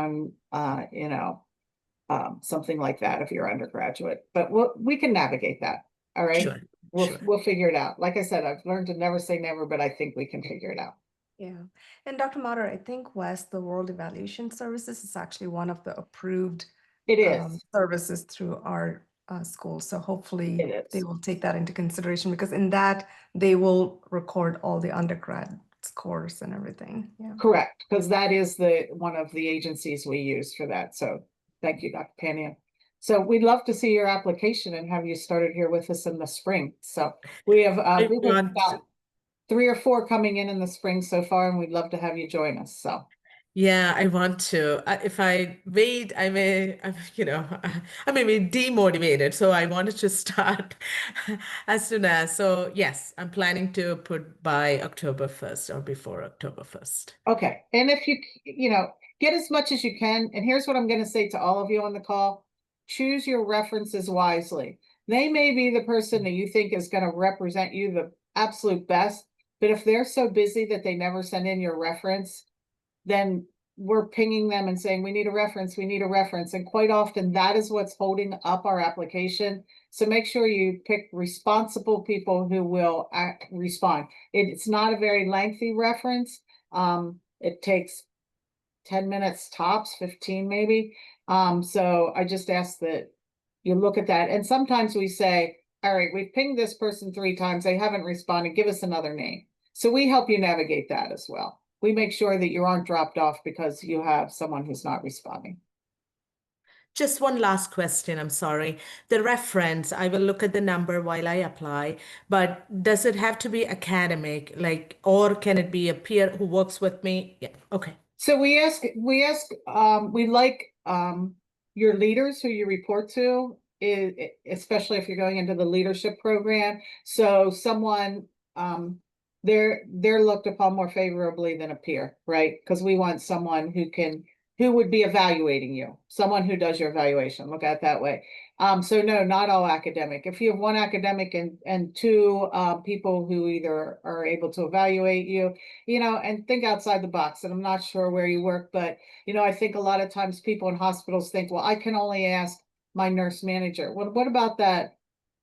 something like that if you're undergraduate, but we can navigate that. All right. Sure, We'll sure. we'll figure it out. Like I said, I've learned to never say never, but I think we can figure it out. Yeah. And Dr. Motter, I think WES, the World Evaluation Services, is actually one of the approved It is. services through our school. So hopefully It they is. will take that into consideration, because in that they will record all the undergrad scores and everything. Yeah. Correct, because that is one of the agencies we use for that. So thank you, Dr. Panian. So we'd love to see your application and have you started here with us in the spring. So we have I we have want about 3 or 4 coming in the spring so far, and we'd love to have you join us. So Yeah, I want to. If I wait, I may be demotivated. So I wanted to start as soon as. So yes, I'm planning to put by October 1st or before October 1st. okay, and if you know, get as much as you can. And here's what I'm going to say to all of you on the call: choose your references wisely. They may be the person that you think is going to represent you the absolute best, but if they're so busy that they never send in your reference, then we're pinging them and saying, we need a reference, we need a reference. And quite often that is what's holding up our application. So make sure you pick responsible people who will respond. It's not a very lengthy reference. It takes 10 minutes tops, 15 maybe. So I just ask that you look at that. And sometimes we say, all right, we've pinged this person 3 times, they haven't responded, give us another name. So we help you navigate that as well. We make sure that you aren't dropped off because you have someone who's not responding. Just one last question, I'm sorry. The reference, I will look at the number while I apply, but does it have to be academic, like, or can it be a peer who works with me? Yeah, okay. So we like your leaders who you report to, especially if you're going into the leadership program. So someone they're looked upon more favorably than a peer, right? Because we want someone who would be evaluating you, someone who does your evaluation. Look at it that way. So no, not all academic. If you have 1 academic and 2 people who either are able to evaluate you, and think outside the box. And I'm not sure where you work, but I think a lot of times people in hospitals think, well, I can only ask my nurse manager. What about that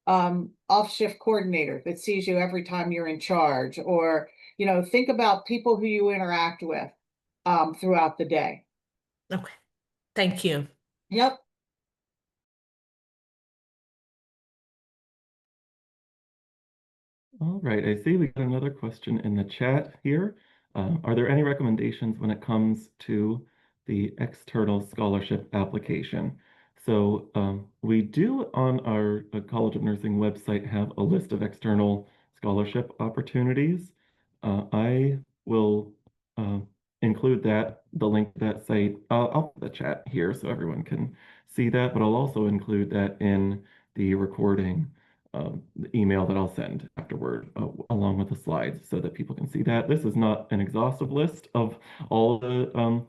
off shift coordinator that sees you every time you're in charge? Or, think about people who you interact with throughout the day. Okay. Thank you. Yep. All right, I see we got another question in the chat here. Are there any recommendations when it comes to the external scholarship application? So we do on our College of Nursing website have a list of external scholarship opportunities. I will include the link to that site. I'll put the chat here so everyone can see that, but I'll also include that in the recording, the email that I'll send afterward, along with the slides, so that people can see that. This is not an exhaustive list of all the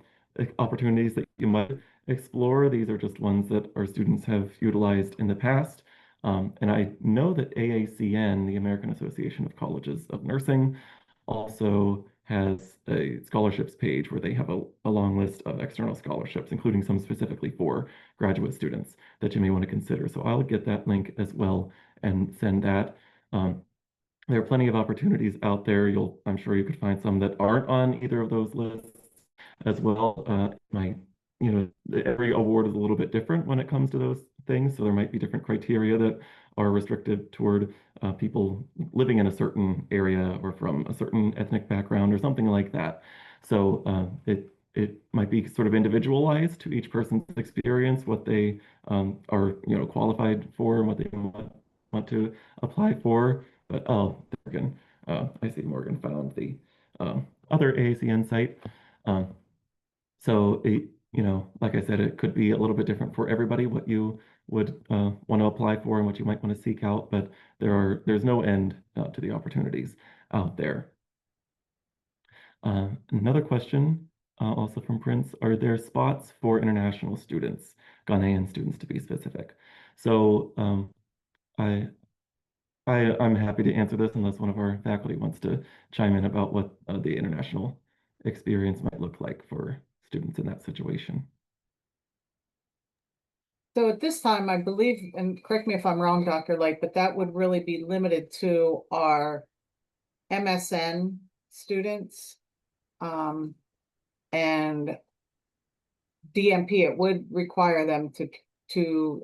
opportunities that you might explore. These are just ones that our students have utilized in the past. And I know that AACN, the American Association of Colleges of Nursing, also has a scholarships page where they have a long list of external scholarships, including some specifically for graduate students that you may want to consider. So I'll get that link as well and send that. There are plenty of opportunities out there. I'm sure you could find some that aren't on either of those lists as well. Every award is a little bit different when it comes to those things. So there might be different criteria that are restricted toward people living in a certain area or from a certain ethnic background or something like that. So it might be sort of individualized to each person's experience, what they are qualified for and what they want to apply for. But Morgan, I see Morgan found the other AACN site. So like I said, it could be a little bit different for everybody what you would want to apply for and what you might want to seek out, but there's no end to the opportunities out there. Another question, also from Prince: are there spots for international students, Ghanaian students to be specific? So I'm happy to answer this unless one of our faculty wants to chime in about what the international experience might look like for students in that situation. So at this time, I believe, and correct me if I'm wrong, Dr. Light, but that would really be limited to our MSN students. And DMP, it would require them to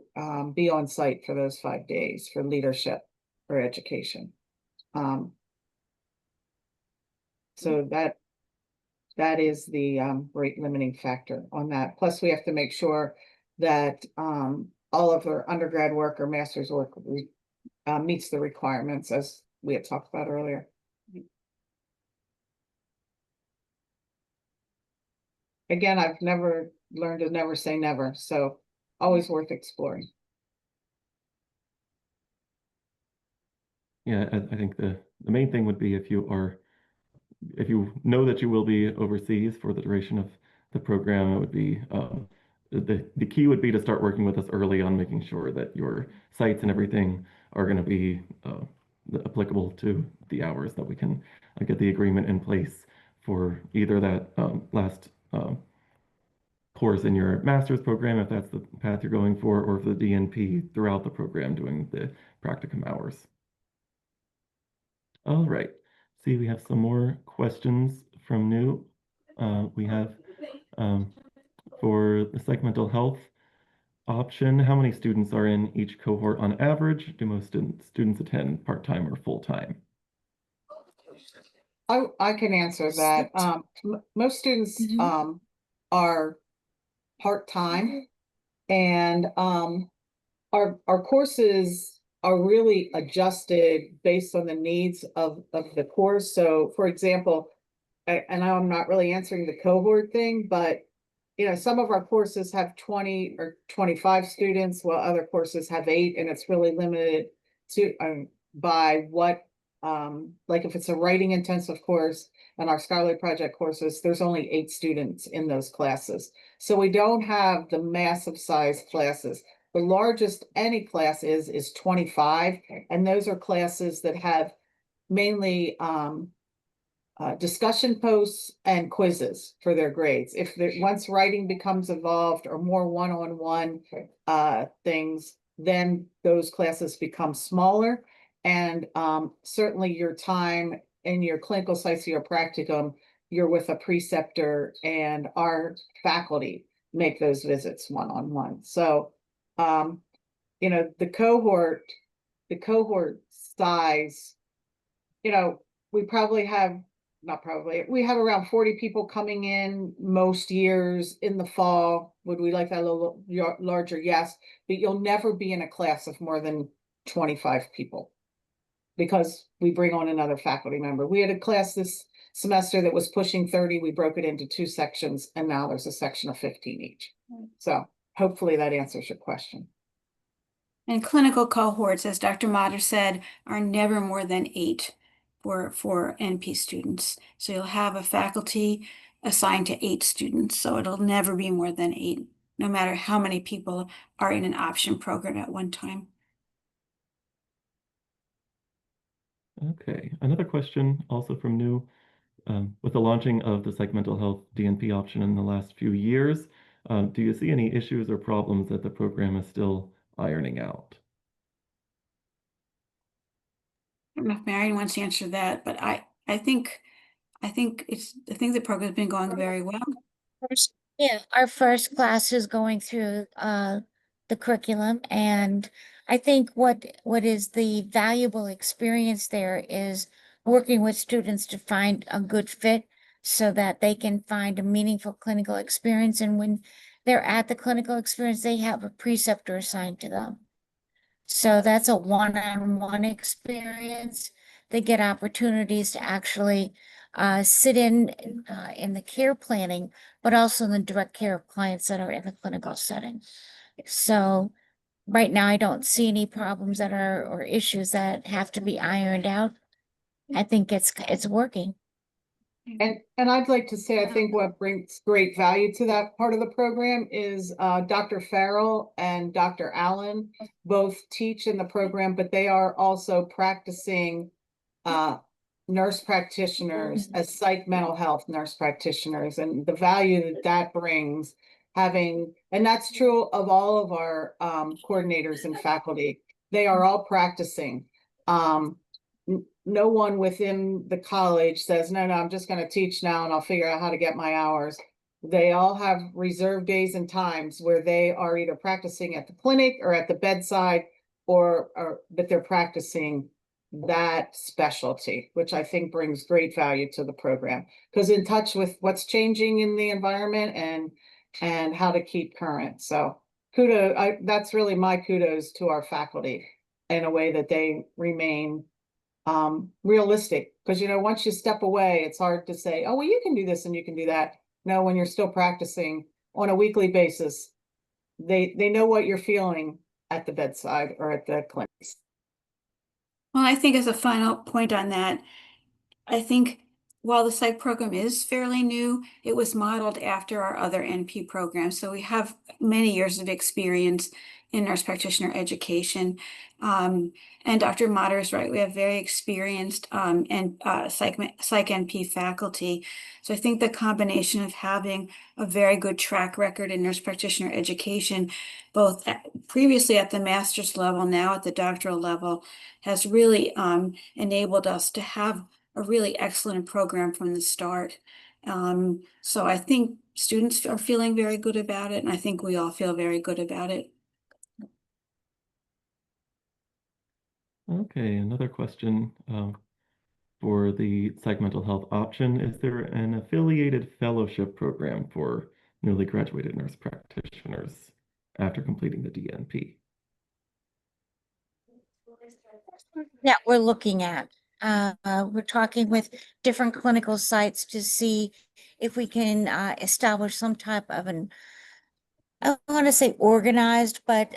be on site for those 5 days for leadership or education. So that is the rate limiting factor on that. Plus, we have to make sure that all of our undergrad work or master's work meets the requirements as we had talked about earlier. Again, I've never learned to never say never, so always worth exploring. Yeah, I think the main thing would be if you know that you will be overseas for the duration of the program, it would be the key would be to start working with us early on making sure that your sites and everything are going to be applicable to the hours, that we can get the agreement in place for either that last course in your master's program, if that's the path you're going for, or for the DNP throughout the program doing the practicum hours. All right. See, we have some more questions from New. We have for the psych mental health option, how many students are in each cohort on average? Do most students attend part-time or full-time? I can answer that. Most students are part-time, and our courses are really adjusted based on the needs of the course. So for example, and I'm not really answering the cohort thing, but you know, some of our courses have 20 or 25 students, while other courses have 8, and it's really limited to by what like if it's a writing intensive course and our scholarly project courses, there's only 8 students in those classes. So we don't have the massive size classes. The largest any class is 25, and those are classes that have mainly discussion posts and quizzes for their grades. If once writing becomes involved or more one-on-one things, then those classes become smaller. And certainly your time in your clinical sites, your practicum, you're with a preceptor, and our faculty make those visits one-on-one. So, you know, the cohort size, you know, we probably have, not probably, we have around 40 people coming in most years in the fall. Would we like that a little larger? Yes, but you'll never be in a class of more than 25 people because we bring on another faculty member. We had a class this semester that was pushing 30. We broke it into 2 sections, and now there's a section of 15 each. So hopefully that answers your question. And clinical cohorts, as Dr. Mater said, are never more than 8 for NP students. So you'll have a faculty assigned to 8 students. So it'll never be more than 8, no matter how many people are in an option program at one time. Okay, another question also from New. With the launching of the psych mental health DNP option in the last few years, do you see any issues or problems that the program is still ironing out? I don't know if Marion wants to answer that, but I think the program's been going very well. Our first class is going through the curriculum, and I think what is the valuable experience there is working with students to find a good fit so that they can find a meaningful clinical experience. And when they're at the clinical experience, they have a preceptor assigned to them. So that's a one-on-one experience. They get opportunities to actually sit in the care planning, but also in the direct care of clients that are in the clinical setting. So right now, I don't see any problems that are or issues that have to be ironed out. I think it's working. And I'd like to say, I think what brings great value to that part of the program is Dr. Farrell and Dr. Allen both teach in the program, but they are also practicing nurse practitioners as psych mental health nurse practitioners. And the value that brings having, and that's true of all of our coordinators and faculty. They are all practicing. No one within the college says, no, I'm just going to teach now and I'll figure out how to get my hours. They all have reserved days and times where they are either practicing at the clinic or at the bedside, or that they're practicing that specialty, which I think brings great value to the program, because in touch with what's changing in the environment and how to keep current. So that's really my kudos to our faculty in a way that they remain realistic, because once you step away, it's hard to say, oh well, you can do this and you can do that. No, when you're still practicing on a weekly basis, they know what you're feeling at the bedside or at the clinics. Well, I think as a final point on that, I think while the psych program is fairly new, it was modeled after our other NP programs. So we have many years of experience in nurse practitioner education. And Dr. Motter is right. We have very experienced and psych NP faculty. So I think the combination of having a very good track record in nurse practitioner education, both previously at the master's level, now at the doctoral level, has really enabled us to have a really excellent program from the start. So I think students are feeling very good about it, and I think we all feel very good about it. Okay, another question for the psych mental health option. Is there an affiliated fellowship program for newly graduated nurse practitioners after completing the DNP? That we're looking at. We're talking with different clinical sites to see if we can establish some type of an, I don't want to say organized, but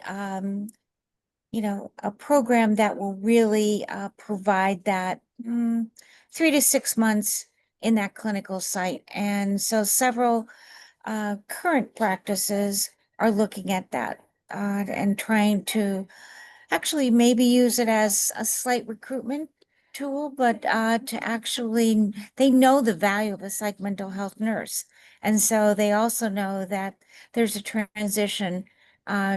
a program that will really provide that 3 to 6 months in that clinical site. And so several current practices are looking at that and trying to actually maybe use it as a slight recruitment tool, but to actually, they know the value of a psych mental health nurse. And so they also know that there's a transition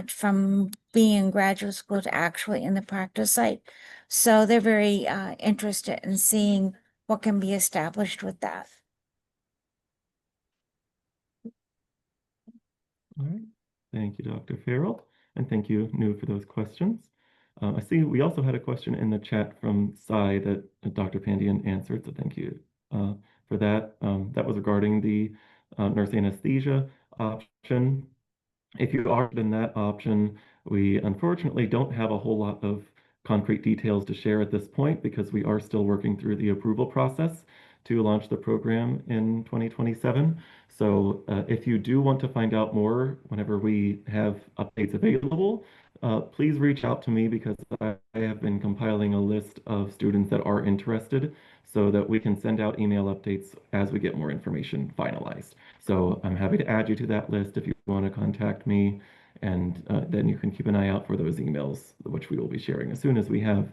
from being in graduate school to actually in the practice site. So they're very interested in seeing what can be established with that. All right. Thank you, Dr. Farrell, and thank you, Nu, for those questions. I see we also had a question in the chat from Sai that Dr. Pandian answered, so thank you for that. That was regarding the nurse anesthesia option. If you are in that option, we unfortunately don't have a whole lot of concrete details to share at this point because we are still working through the approval process to launch the program in 2027. So if you do want to find out more whenever we have updates available, please reach out to me because I have been compiling a list of students that are interested so that we can send out email updates as we get more information finalized. So I'm happy to add you to that list if you want to contact me, and then you can keep an eye out for those emails, which we will be sharing as soon as we have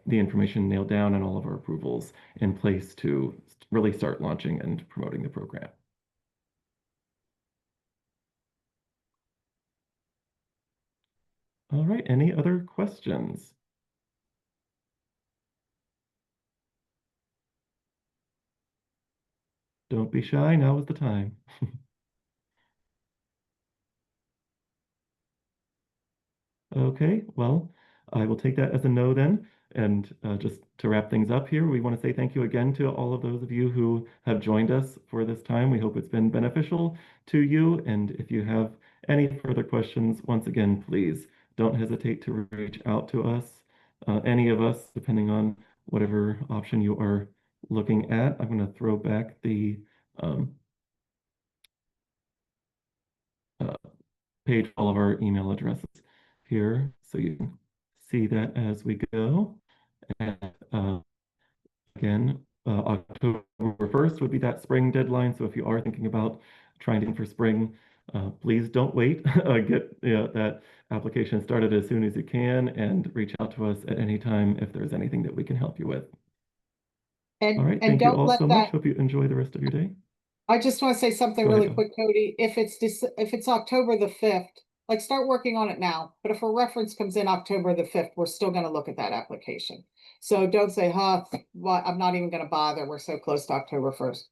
the information nailed down and all of our approvals in place to really start launching and promoting the program. All right, any other questions? Don't be shy, now is the time. Okay, well, I will take that as a no then. And just to wrap things up here, we want to say thank you again to all of those of you who have joined us for this time. We hope it's been beneficial to you. And if you have any further questions, once again, please don't hesitate to reach out to us, any of us, depending on whatever option you are looking at. I'm going to throw back the page, all of our email addresses here, so you can see that as we go. And again, October 1st would be that spring deadline. So if you are thinking about trying to for spring, please don't wait. Get that application started as soon as you can and reach out to us at any time if there's anything that we can help you with. All right, thank you don't all let so that much. Hope you enjoy the rest of your day. I just want to say something Go ahead, really Dawn. quick, Cody. If it's October the 5th, like start working on it now. But if a reference comes in October the 5th, we're still going to look at that application. So don't say, huh, what, I'm not even going to bother. We're so close to October 1st.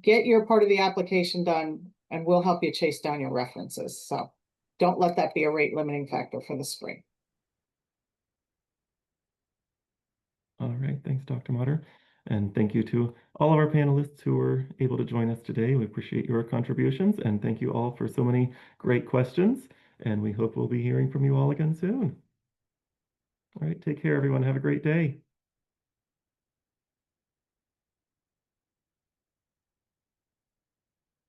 Get your part of the application done and we'll help you chase down your references. So don't let that be a rate limiting factor for the spring. All right, thanks, Dr. Motter. And thank you to all of our panelists who were able to join us today. We appreciate your contributions and thank you all for so many great questions. And we hope we'll be hearing from you all again soon. All right, take care, everyone. Have a great day.